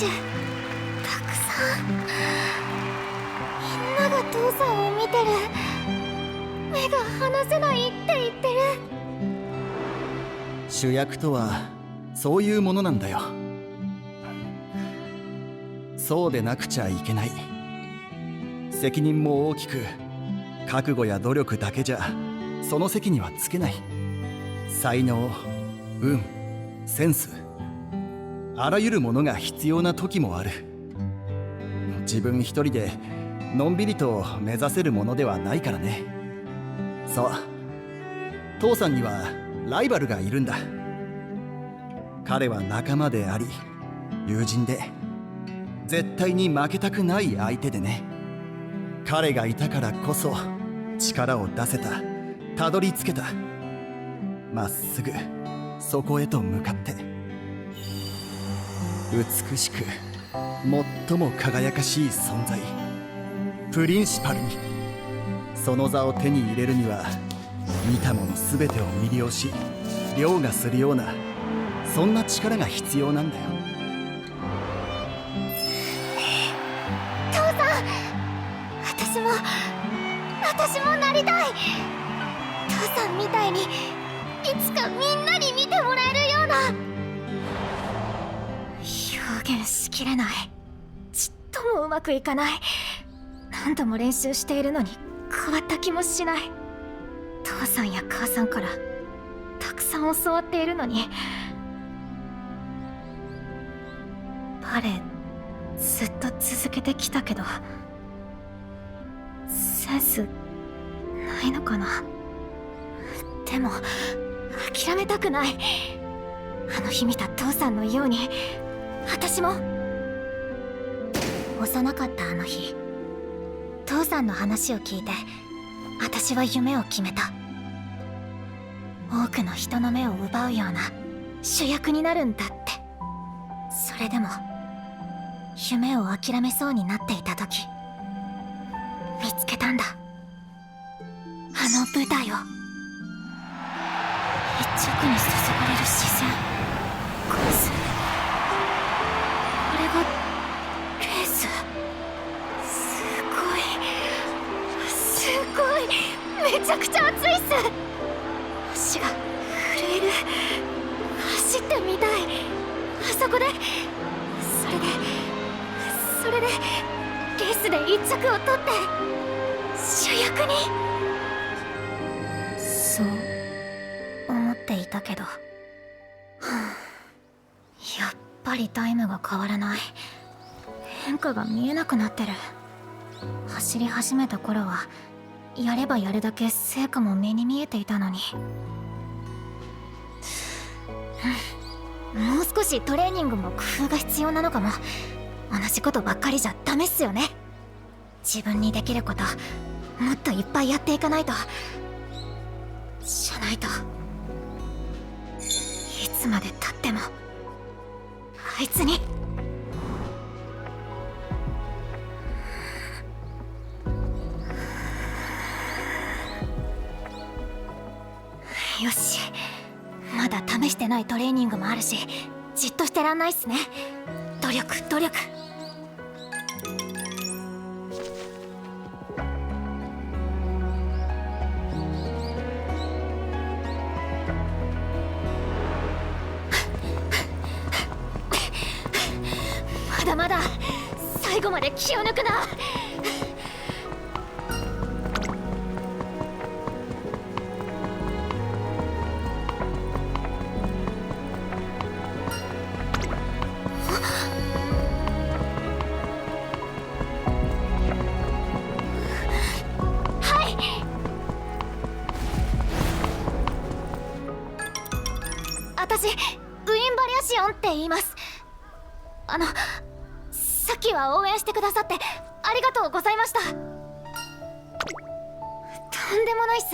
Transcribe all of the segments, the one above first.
種たくさん。みんなが父さんを見てる。目が離せないって言ってる。主役とはそういうものなんだよ。そうでなくちゃいけない。責任も大きく、覚悟や努力だけじゃその席にはつけない。才能、運、センス、あらゆるものが必要な時もある。自分一人でのんびりと目指せるものではないからね。そう、父さんにはライバルがいるんだ。彼は仲間であり友人で、絶対に負けたくない相手でね。彼がいたからこそ力を出せた、たどり着けた。まっすぐそこへと向かって、美しく最も輝かしい存在、プリンシパルに。その座を手に入れるには、見たもの全てを魅了し凌駕するような、そんな力が必要なんだよ。父さん、私もなりたい。父さんみたいにいつかみんなに見てもらえるような。表現しきれない。ちっともうまくいかない。何度も練習しているのに変わった気もしない。父さんや母さんからたくさん教わっているのに。バレエずっと続けてきたけど、センスないのかな。でも諦めたくない。あの日見た父さんのように私も。幼かったあの日、父さんの話を聞いて私は夢を決めた。多くの人の目を奪うような主役になるんだって。それでも夢を諦めそうになっていた時、見つけたんだ、あの舞台を。一直に注がれる視線、コース、これがレース。すごい、めちゃくちゃ熱いっす。足が震える。走ってみたい、あそこで。それでレースで一着を取って主役に。そう思っていたけど、やっぱりタイムが変わらない。変化が見えなくなってる。走り始めた頃はやればやるだけ成果も目に見えていたのに。もう少しトレーニングも工夫が必要なのかも。同じことばっかりじゃダメっすよね。自分にできることもっといっぱいやっていかないと。じゃないといつまでたってもあいつに。よし、まだ試してないトレーニングもあるし、じっとしてらんないっすね。努力。まだまだ最後まで気を抜くな。私、ウィン・バリアシオンって言います。さっきは応援してくださってありがとうございました。とんでもないっす。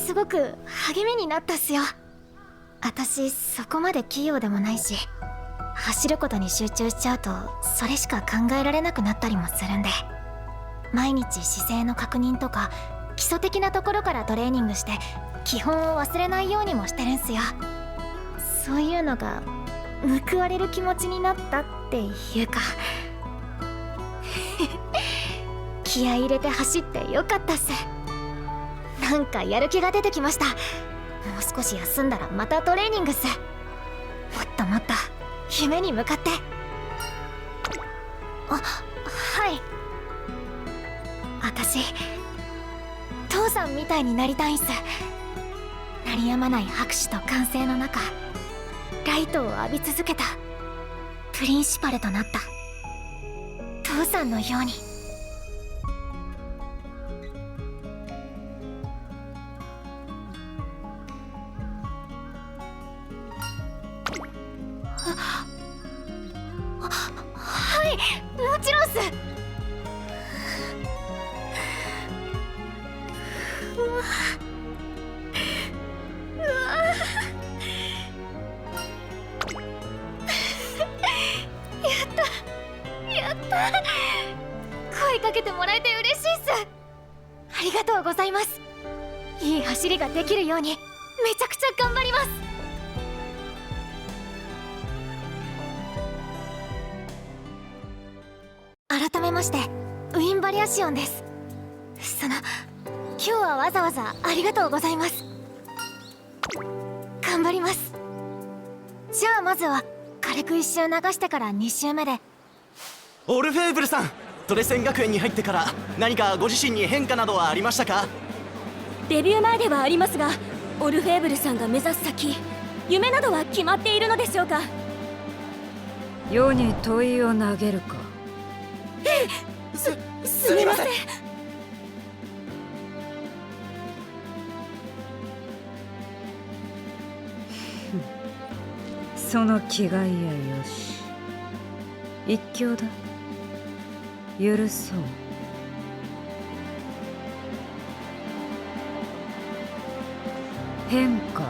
すごく励みになったっすよ。私、そこまで器用でもないし、走ることに集中しちゃうとそれしか考えられなくなったりもするんで、毎日姿勢の確認とか基礎的なところからトレーニングして基本を忘れないようにもしてるんすよ。そういうのが報われる気持ちになったっっていうか気合い入れて走ってよかったっす。なんかやる気が出てきました。もう少し休んだらまたトレーニングっす。もっともっと夢に向かって。あ、はい。私父さんみたいになりたいんす。鳴りやまない拍手と歓声の中、ライトを浴び続けたプリンシパルとなった父さんのように。はい、もちろんっす。やった声かけてもらえて嬉しいっす。ありがとうございます。いい走りができるようにめちゃくちゃ頑張ります。改めましてウィン・バリアシオンです。今日はわざわざありがとうございます。頑張ります。じゃあまずは軽く一周流してから2周目で。オルフェーブルさん、ドレセン学園に入ってから何かご自身に変化などはありましたか？デビュー前ではありますが、オルフェーブルさんが目指す先、夢などは決まっているのでしょうか？世に問いを投げるか。すみません。その気概やよし。一興だ。許そう。変化、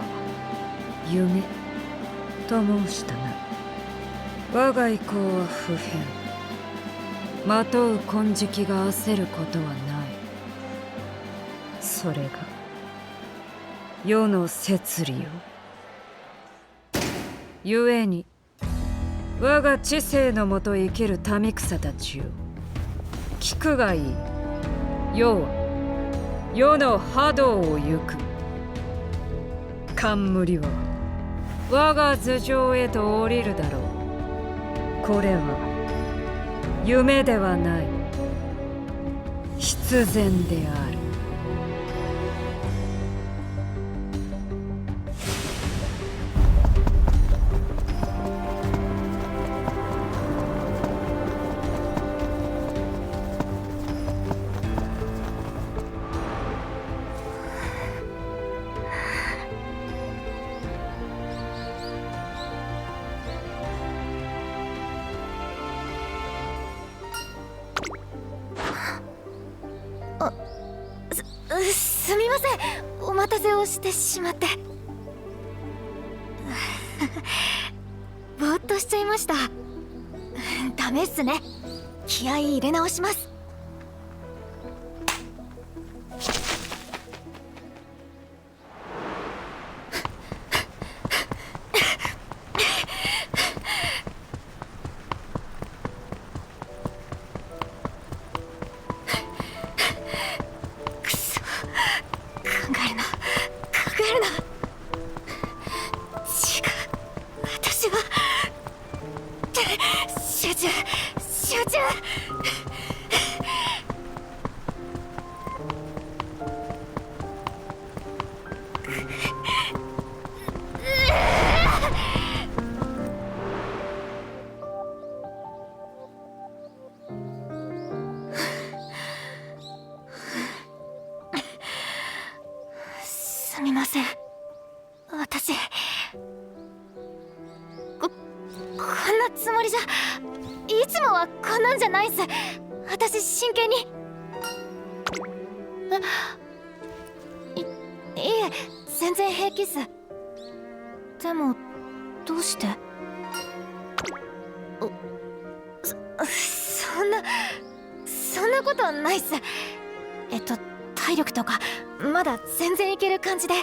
夢と申したな。我が意向は不変。まとう金色が焦ることはない。それが世の摂理よ。故に我が知性のもと生きる民草たちよ、聞くがいい。世は世の波動を行く。冠は我が頭上へと降りるだろう。これは夢ではない、必然である。すみません、お待たせをしてしまって。ぼーっとしちゃいました。ダメっすね。気合い入れ直します。集中。すみません、私こんなつもりじゃ。いつもはこんなんじゃないっす。私真剣に。いえ、全然平気っす。でもどうして？そんなことはないっす。体力とかまだ全然いける感じで。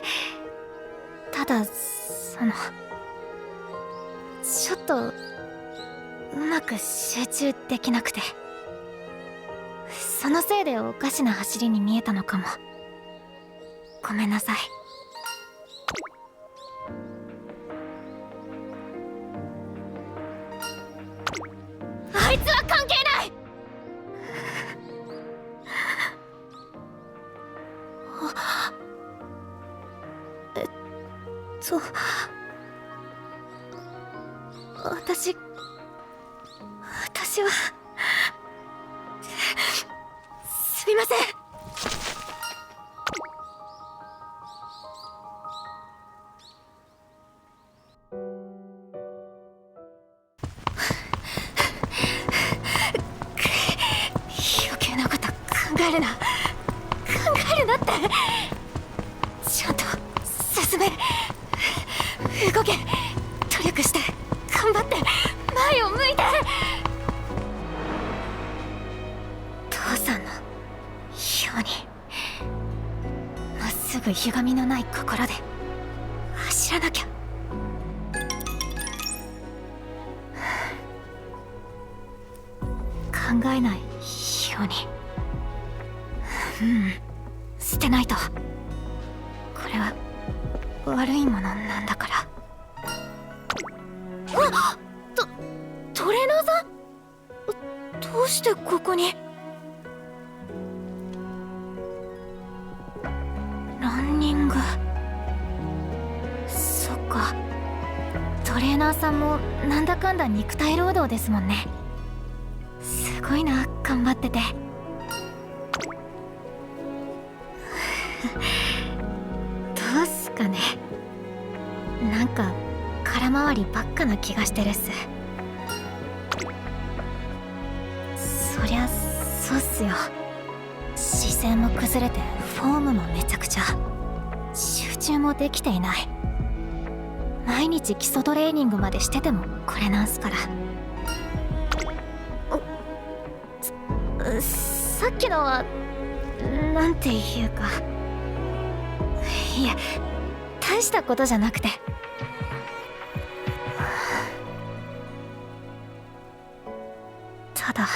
ただちょっとまく集中できなくて、そのせいでおかしな走りに見えたのかも。ごめんなさい。あいつは関係ない。私はすみません。余計なこと考えるなって。ちゃんと進め、動け、努力して頑張って前を向いて。父さんのようにまっすぐ歪みのない心で走らなきゃ。考えないように、捨てないと。これは悪いものなんだから。あっ、トレーナーさん、どうしてここに。ランニング、そっか。トレーナーさんもなんだかんだ肉体労働ですもんね。すごいな、頑張ってて。どうすかね。なんか空回りばっかな気がしてるっす。そりゃそうっすよ。姿勢も崩れてフォームもめちゃくちゃ。集中もできていない。毎日基礎トレーニングまでしててもこれなんすから。さっきのはなんていうか、いえ、大したことじゃなくて。ただ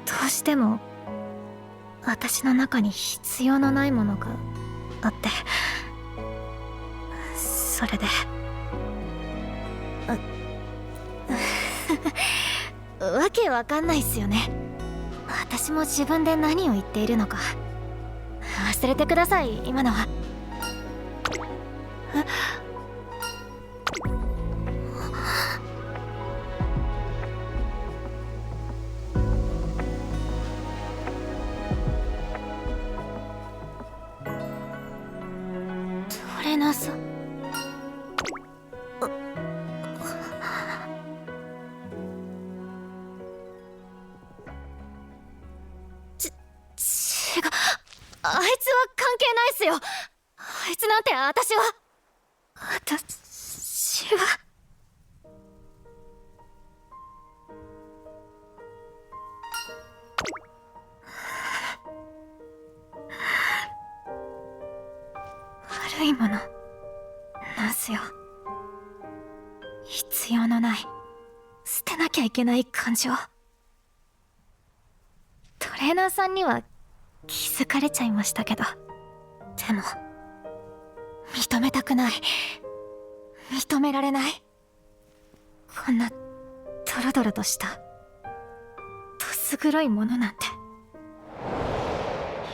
どうしても私の中に必要のないものがあって、それでわけわかんないっすよね。私も自分で何を言っているのか。忘れてください、今のは。トレーナーさん、違う、あいつは関係ないっすよ。あいつなんて私は悪いものなんすよ。必要のない、捨てなきゃいけない感情。トレーナーさんには気づかれちゃいましたけど、でも認めたくない、認められない。こんなドロドロとしたどす黒いものなんて。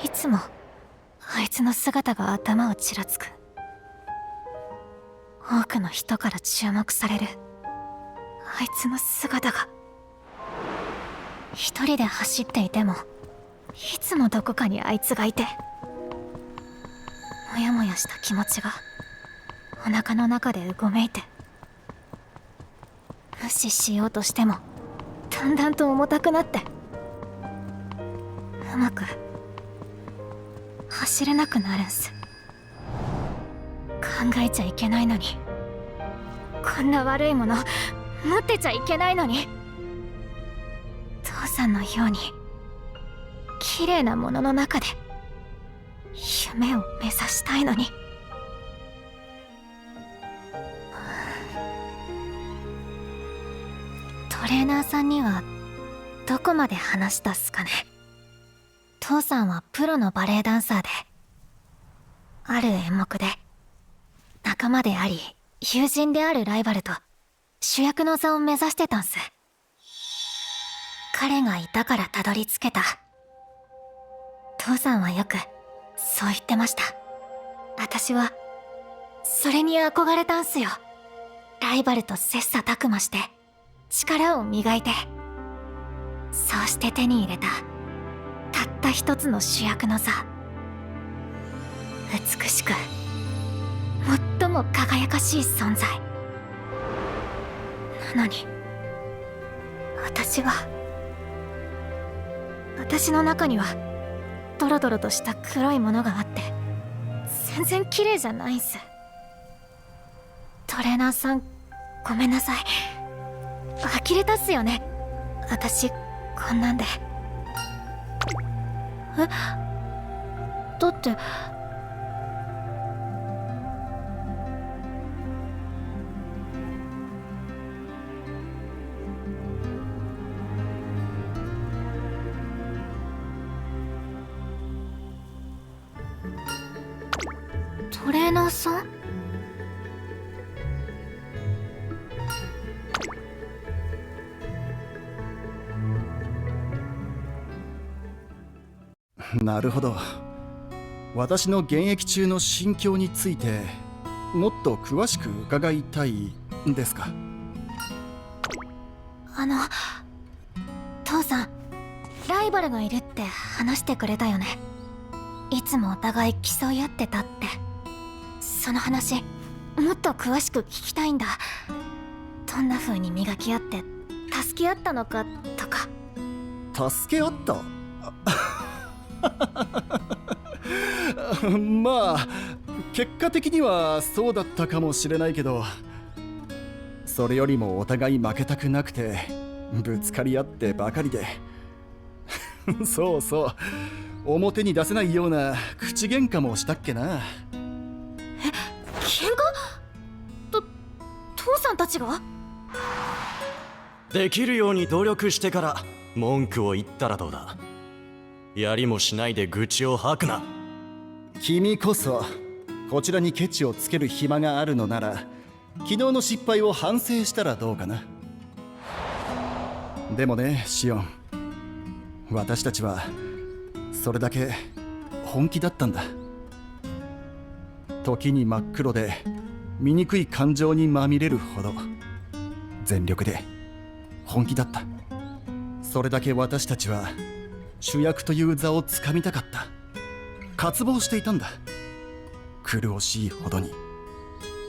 いつもあいつの姿が頭をちらつく。多くの人から注目されるあいつの姿が。一人で走っていてもいつもどこかにあいつがいて、モヤモヤした気持ちがお腹の中でうごめいて、無視しようとしてもだんだんと重たくなって、うまく走れなくなるんす。考えちゃいけないのに、こんな悪いもの持ってちゃいけないのに、父さんのように綺麗なものの中で夢を目指したいのに。レーナーさんにはどこまで話したっすかね。父さんはプロのバレエダンサーで、ある演目で仲間であり友人であるライバルと主役の座を目指してたんす。彼がいたからたどり着けた。父さんはよくそう言ってました。私はそれに憧れたんすよ。ライバルと切磋琢磨して力を磨いて、そうして手に入れたたった一つの主役の座。美しく最も輝かしい存在なのに、私の中にはドロドロとした黒いものがあって、全然綺麗じゃないんす。トレーナーさん、ごめんなさい。呆れたっすよね、私こんなんで。だってトレーナーさん？なるほど。私の現役中の心境についてもっと詳しく伺いたいですか？父さん、ライバルがいるって話してくれたよね。いつもお互い競い合ってたって。その話もっと詳しく聞きたいんだ。どんな風に磨き合って助け合ったのかとか。助け合った？まあ結果的にはそうだったかもしれないけど、それよりもお互い負けたくなくてぶつかり合ってばかりでそうそう、表に出せないような口喧嘩もしたっけな。喧嘩？父さんたちが？できるように努力してから文句を言ったらどうだ。やりもしないで愚痴を吐くな。君こそこちらにケチをつける暇があるのなら、昨日の失敗を反省したらどうかな。でもね、シオン、私たちはそれだけ本気だったんだ。時に真っ黒で醜い感情にまみれるほど全力で本気だった。それだけ私たちは主役という座をつかみたかった。渇望していたんだ。苦しいほどに。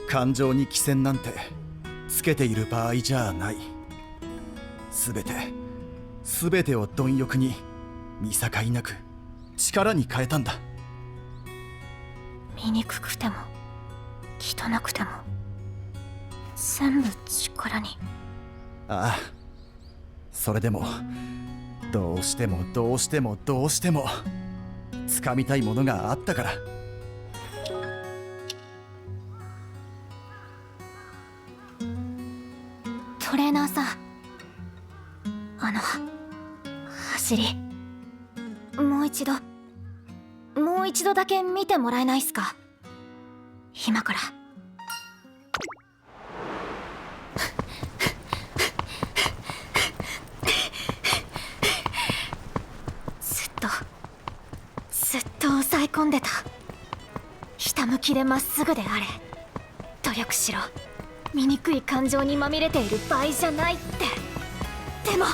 感情に寄せなんてつけている場合じゃない。すべてを貪欲に見境なく力に変えたんだ。醜くても汚くても全部力に。ああ、それでもどうしても掴みたいものがあったから。トレーナーさん、走りもう一度だけ見てもらえないっすか？今から。ずっと抑え込んでた。ひたむきでまっすぐであれ。努力しろ。醜い感情にまみれている場合じゃないって。でも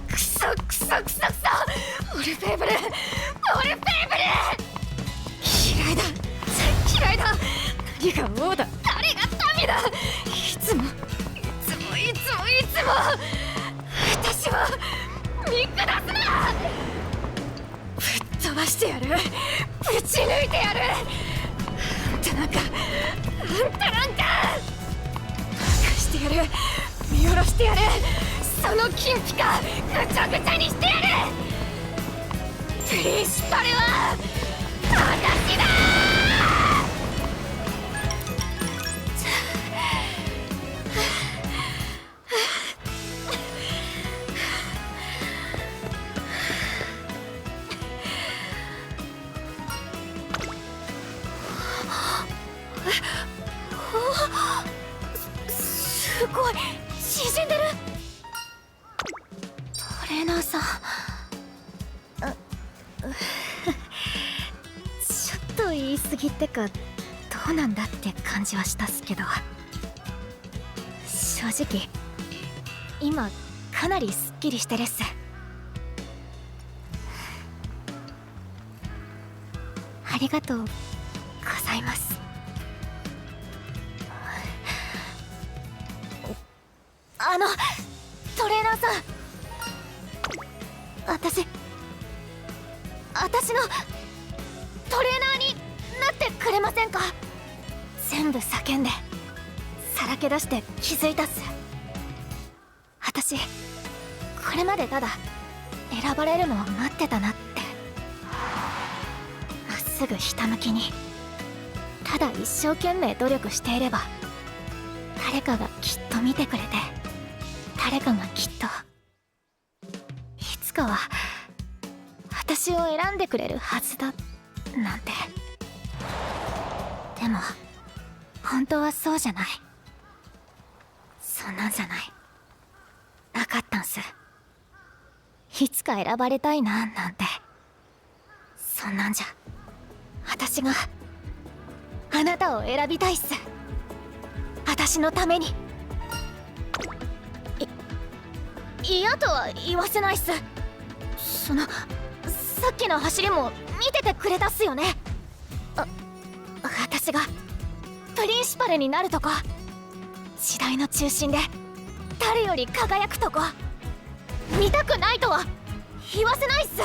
くそオルフェーブル嫌いだ、嫌いだ。何が王だ、誰が民だ。いつも私は見下すな。ぶっ飛ばしてやる、ぶち抜いてやる。あんたなんかしてやる、見下ろしてやる、その金ピカぐちゃぐちゃにしてやる。プリンシパルは私だ。すごい縮んでる。トレーナーさん、ちょっと言い過ぎってかどうなんだって感じはしたっすけど、正直今かなりすっきりしてるっす。ありがとうございます。トレーナーさん、私のトレーナーになってくれませんか。全部叫んでさらけ出して気づいたっす。私これまでただ選ばれるのを待ってたなって。まっすぐひたむきにただ一生懸命努力していれば誰かがきっと見てくれて、誰かがきっといつかは私を選んでくれるはずだなんて。でも本当はそうじゃない。そんなんじゃなかったんす。いつか選ばれたいななんて。そんなんじゃ私があなたを選びたいっす。私のために。嫌とは言わせないっす。さっきの走りも見ててくれたっすよね。私がプリンシパルになるとこ、時代の中心で誰より輝くとこ見たくないとは言わせないっす。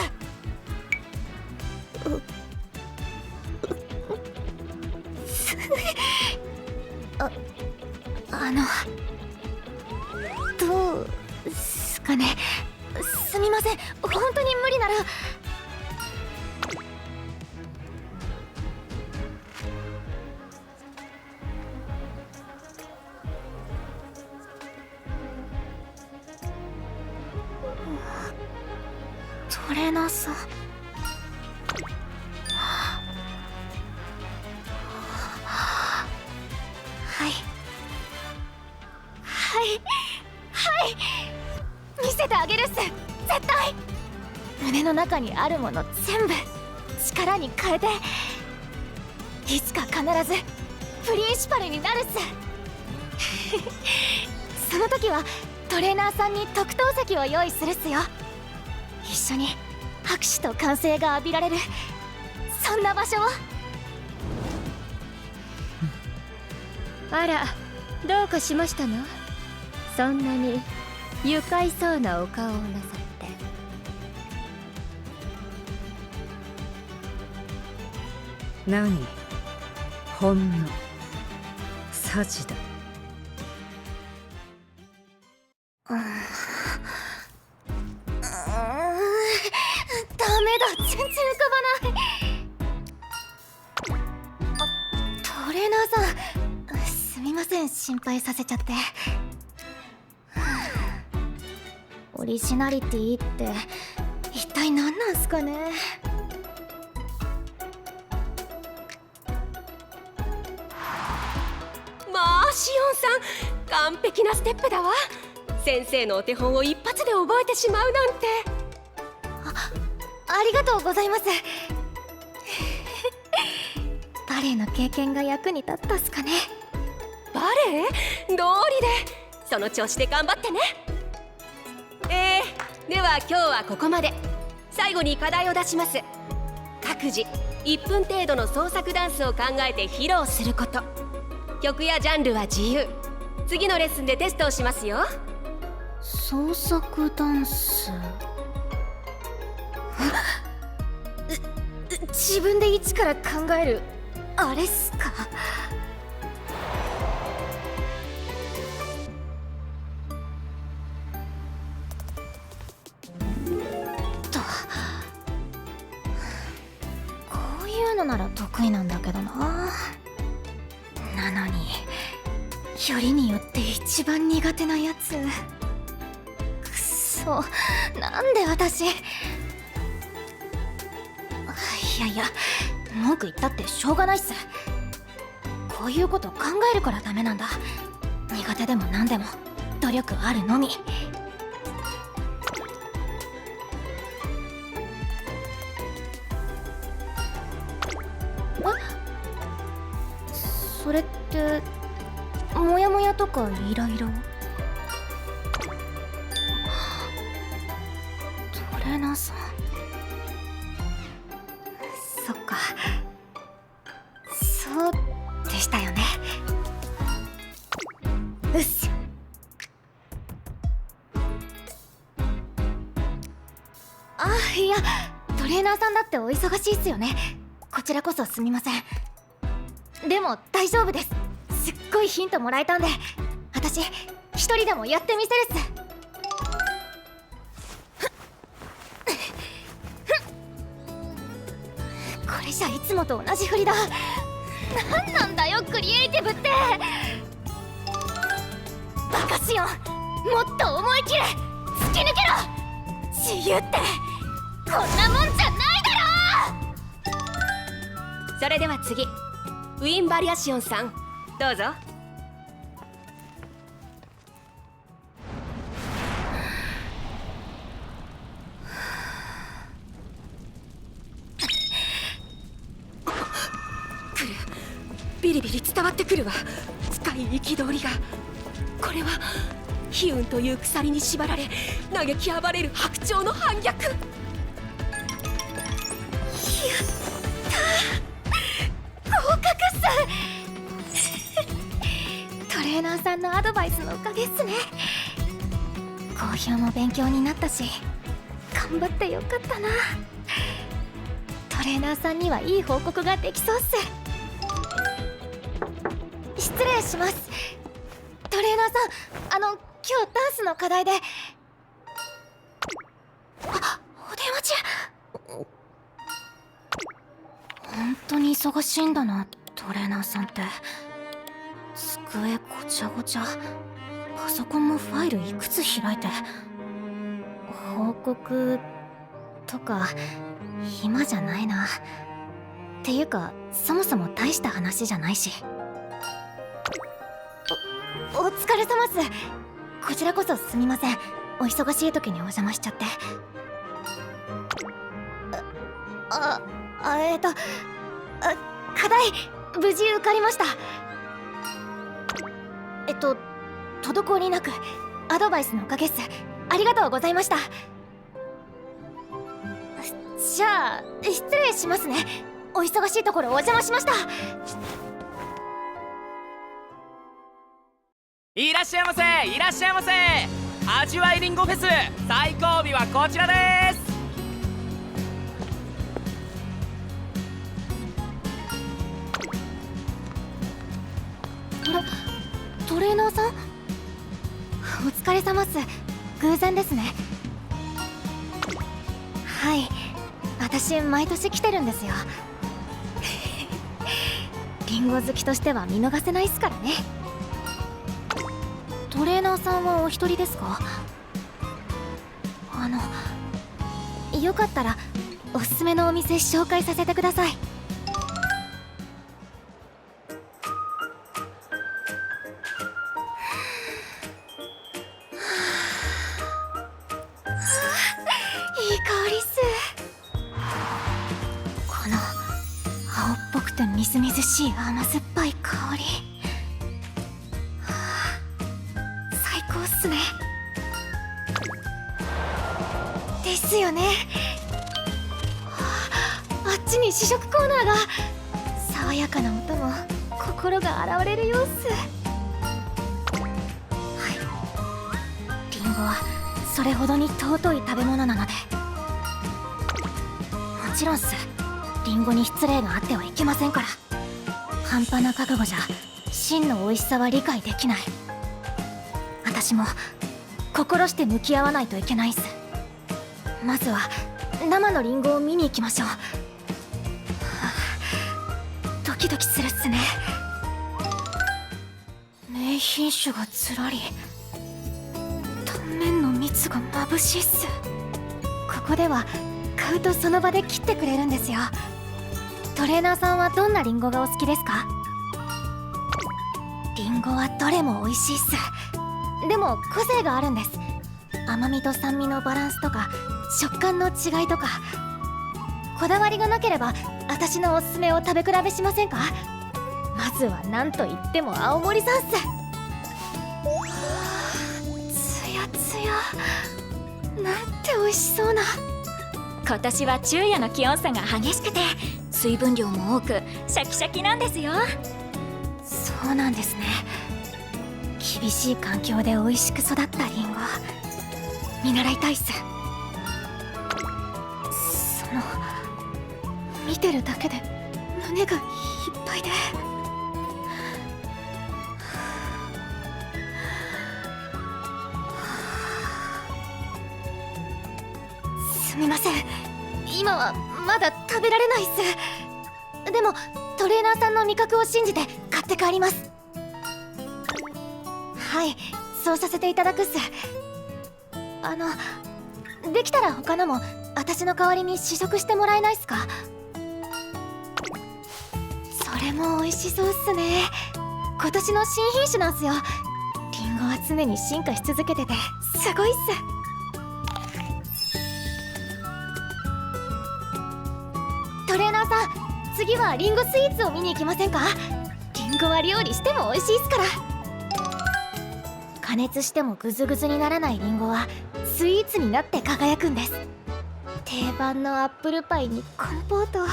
どうすかね。すみません、本当に無理なら。トレーナーさん、はい見せてあげるっす。絶対胸の中にあるもの全部力に変えて、いつか必ずプリンシパルになるっす。その時はトレーナーさんに特等席を用意するっすよ。一緒に拍手と歓声が浴びられる、そんな場所を。あら、どうかしましたの？そんなに愉快そうなお顔をなさって。何？ほんのサジだ。ダメだ、全然浮かばない。トレーナーさん、すみません、心配させちゃって。オリジナリティって一体何なんすかね。まあシオンさん、完璧なステップだわ。先生のお手本を一発で覚えてしまうなんて。ありがとうございます。バレエの経験が役に立ったっすかね。バレエ？道理で。その調子で頑張ってね。では今日はここまで。最後に課題を出します。各自1分程度の創作ダンスを考えて披露すること。曲やジャンルは自由。次のレッスンでテストをしますよ。創作ダンス。自分で一から考えるあれっすか。るのなら得意なんだけどな。なのによりによって一番苦手なやつ。くそ、なんで私。いやいや、文句言ったってしょうがないっす。こういうこと考えるからダメなんだ。苦手でも何でも努力あるのみ。それってモヤモヤとかイライラ？トレーナーさん。そっか、そうでしたよね。うっし。いや、トレーナーさんだってお忙しいっすよね。こちらこそすみません。でも大丈夫です。すっごいヒントもらえたんで、私一人でもやってみせるっす。これじゃいつもと同じ振りだ。なんなんだよクリエイティブって。バカシオン、もっと思い切れ、突き抜けろ。自由ってこんなもんじゃないだろ。それでは次、ウィン・バリアシオンさん、どうぞ。来る、ビリビリ伝わってくるわ。深い憤りが。これは悲運という鎖に縛られ嘆き暴れる白鳥の反逆。トレーナーさんのアドバイスのおかげっすね。好評も勉強になったし、頑張ってよかったな。トレーナーさんにはいい報告ができそうっす。失礼します。トレーナーさん、今日ダンスの課題で。お電話中。本当に忙しいんだな、トレーナーさんって。机ごちゃごちゃ、パソコンもファイルいくつ開いて。報告とか暇じゃないな。っていうか、そもそも大した話じゃないし。お疲れ様っす。こちらこそすみません。お忙しい時にお邪魔しちゃって。課題無事受かりました。滞りなく。アドバイスのおかげっす。ありがとうございました。じゃあ失礼しますね。お忙しいところお邪魔しました。いらっしゃいませ、いらっしゃいませ。味わいリンゴフェス最後尾はこちらです。トレーナーさん、お疲れ様っす。偶然ですね。はい、私毎年来てるんですよ。リンゴ好きとしては見逃せないっすからね。トレーナーさんはお一人ですか？よかったらおすすめのお店紹介させてください。いい香りっす。この青っぽくてみずみずしい甘酸っぱい香り、最高っすね。ですよね。あっちに試食コーナーが。爽やかな音も心が洗われる様子。はい、リンゴはそれほどに尊い食べ物なので。もちろんっす。リンゴに失礼があってはいけませんから。半端な覚悟じゃ真の美味しさは理解できない。私も心して向き合わないといけないっす。まずは生のリンゴを見に行きましょう。キドキするっすね。名品種がずらり、断面の蜜が眩しいっす。ここでは買うとその場で切ってくれるんですよ。トレーナーさんはどんなリンゴがお好きですか？リンゴはどれも美味しいっす。でも個性があるんです。甘みと酸味のバランスとか食感の違いとか、こだわりがなければ私のおすすめを食べ比べしませんか？まずは何と言っても青森産っす。つやつや、なんて美味しそうな。今年は昼夜の気温差が激しくて水分量も多くシャキシャキなんですよ。そうなんですね。厳しい環境で美味しく育ったリンゴ見習いたいっす。見てるだけで胸がいっぱいで。すみません、今はまだ食べられないっす。でもトレーナーさんの味覚を信じて買って帰ります。はい、そうさせていただくっす。できたら他のも私の代わりに試食してもらえないっすか？それも美味しそうっすね。今年の新品種なんすよ。リンゴは常に進化し続けててすごいっす。トレーナーさん、次はリンゴスイーツを見に行きませんか？リンゴは料理しても美味しいっすから。加熱してもグズグズにならないリンゴはスイーツになって輝くんです。定番のアップルパイにコンポート、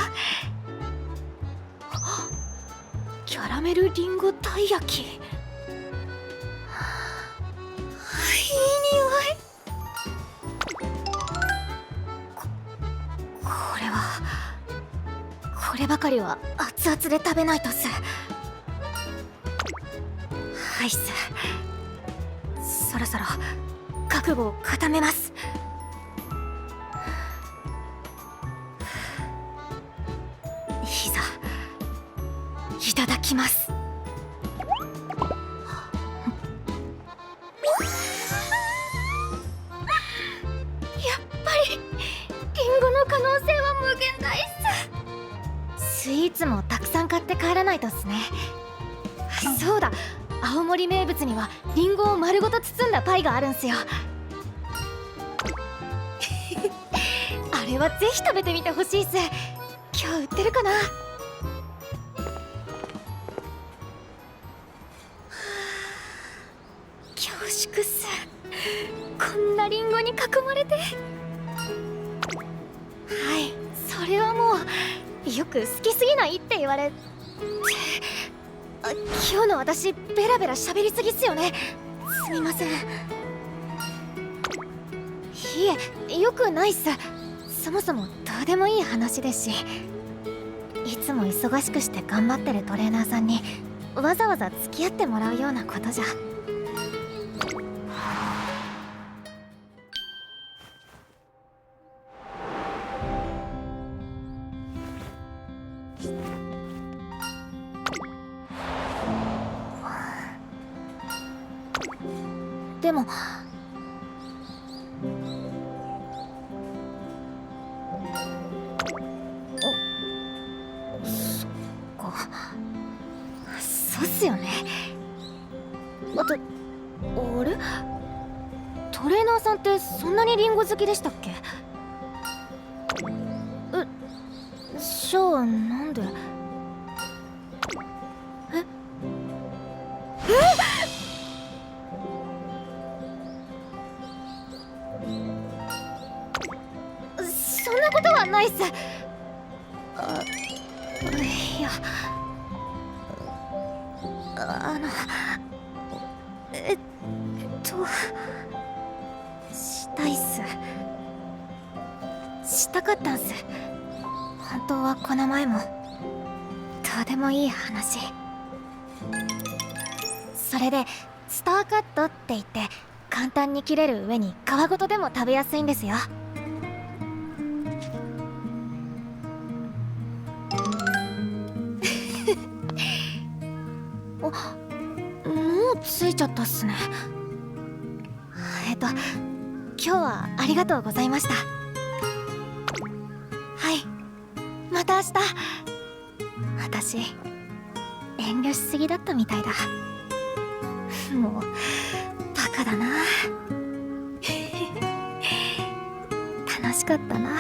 キャラメルリンゴたい焼き、いい匂い。こればかりは熱々で食べないとっす。はいっす。そろそろ覚悟を固めます。いざいただきます。やっぱりリンゴの可能性は無限大っす。スイーツもたくさん買って帰らないとっすね。そうだ、青森名物にはリンゴを丸ごと包んだパイがあるんすよ。あれはぜひ食べてみてほしいっす。今日売ってるかな？恐縮っす。こんなリンゴに囲まれて。はい、それはもうよく好きすぎないって言われ。今日の私ベラベラ喋りすぎっすよね。すみません。いえ、よくないっす。そもそもどうでもいい話ですし、いつも忙しくして頑張ってるトレーナーさんにわざわざ付き合ってもらうようなことじゃ。でもそうっすよね。あれ？トレーナーさんってそんなにリンゴ好きでしたっけ？じゃあなんで？そんなことはないっす。いや、したいっす。したかったんす。本当はこの前もどうでもいい話。それでスターカットって言って簡単に切れる上に皮ごとでも食べやすいんですよ。ついちゃったっすね。今日はありがとうございました。はい、また明日。私遠慮しすぎだったみたいだ。もうバカだな。楽しかったな。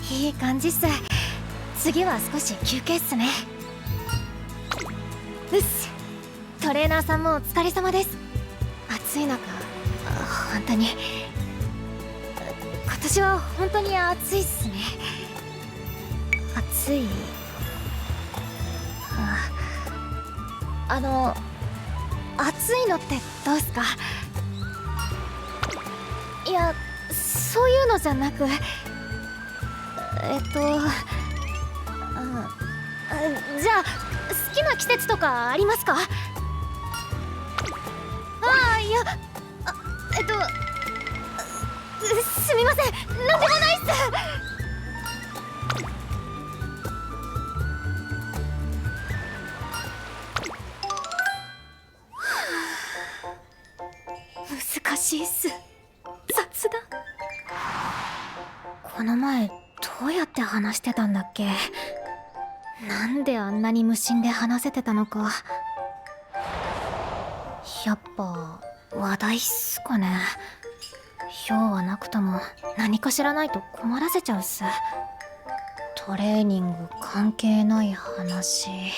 いい感じっす。次は少し休憩っすね。うっす。トレーナーさんもお疲れ様です。暑い中本当に今年は本当に暑いっすね。暑い。暑いのってどうすか？いや、そういうのじゃなく、じゃあ好きな季節とかありますか？いや、すみません、なんでもないっす。難しいっす。雑だ。この前どうやって話してたんだっけ？なんであんなに無心で話せてたのか。やっぱ話題っすかね。用はなくとも何かしらないと困らせちゃうっす。トレーニング関係ない話。ね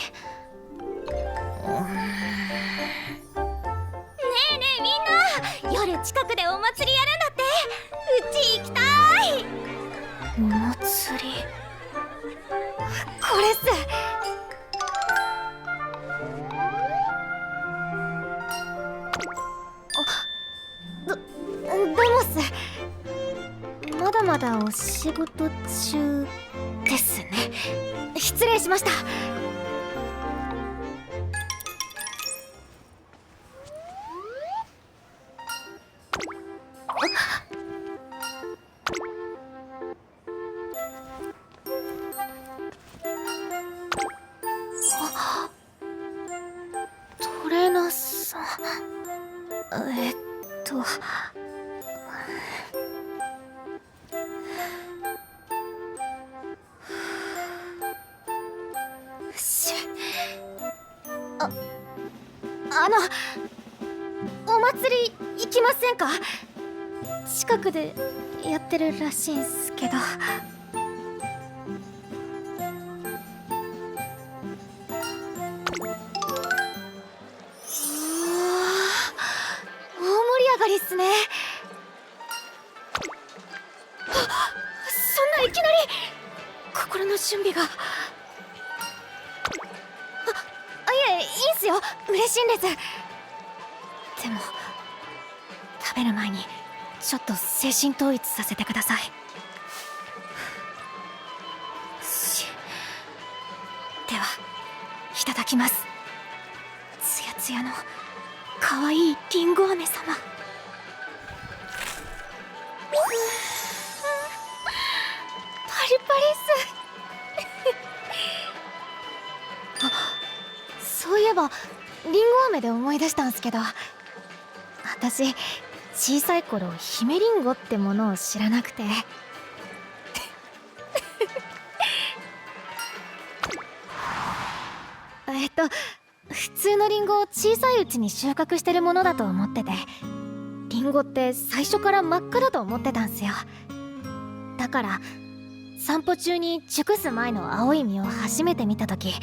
えねえみんな、夜近くでお祭りやるんだって。うち行きたい。お祭り、これっす。どうもっす。まだまだお仕事中ですね。失礼しました。トレーナーさん、お祭り行きませんか？近くでやってるらしいんすけど。大盛り上がりっすね。そんないきなり心の準備が。いえ、いいんすよ。嬉しいんです。でも食べる前にちょっと精神統一させてください。では、いただきます。つやつやのかわいいリンゴ飴様。パリパリっす。そういえばリンゴ飴で思い出したんすけど、私小さい頃姫リンゴってものを知らなくて。普通のリンゴを小さいうちに収穫してるものだと思ってて、リンゴって最初から真っ赤だと思ってたんすよ。だから散歩中に熟す前の青い実を初めて見た時、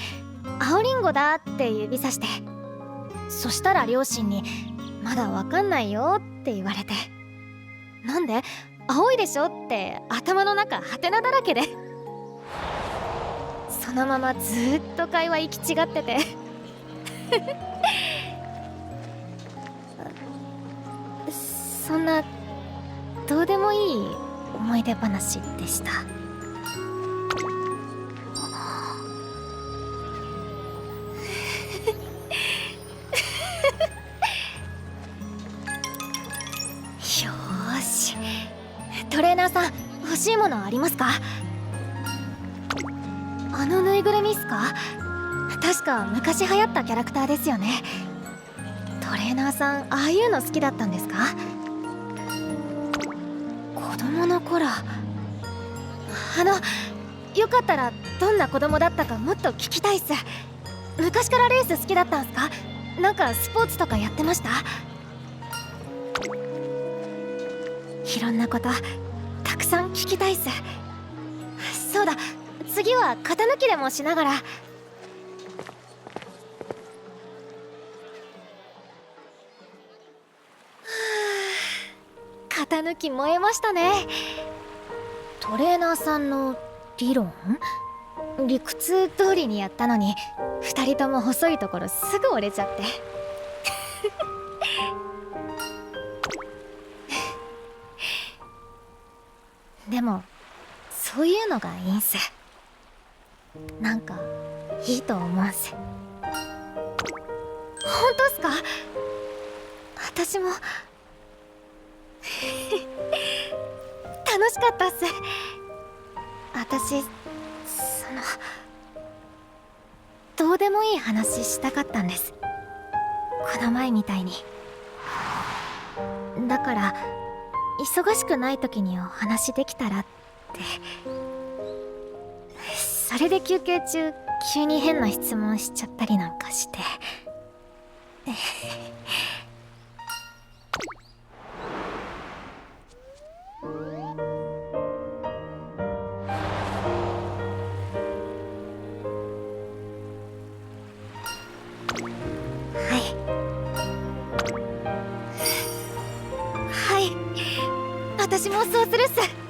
青リンゴだって指さして、そしたら両親にまだわかんないよって言われて、なんで青いでしょって頭の中ハテナだらけで、そのままずーっと会話行き違ってて。そんなどうでもいい思い出話でした。ナーさん、欲しいものありますか？あのぬいぐるみっすか？確か昔流行ったキャラクターですよね。トレーナーさん、ああいうの好きだったんですか？子供の頃、よかったらどんな子供だったかもっと聞きたいっす。昔からレース好きだったんすか？なんかスポーツとかやってました？いろんなことたくさん聞きたいっす。そうだ、次は型抜きでもしながら。型抜き燃えましたね。トレーナーさんの理論？理屈通りにやったのに2人とも細いところすぐ折れちゃってでもそういうのがいいんす。なんかいいと思うんす。本当っすか？私も楽しかったっす。私どうでもいい話したかったんです、この前みたいに。だから忙しくない時にお話できたらって。それで休憩中急に変な質問しちゃったりなんかしてはい、私もそうするっす。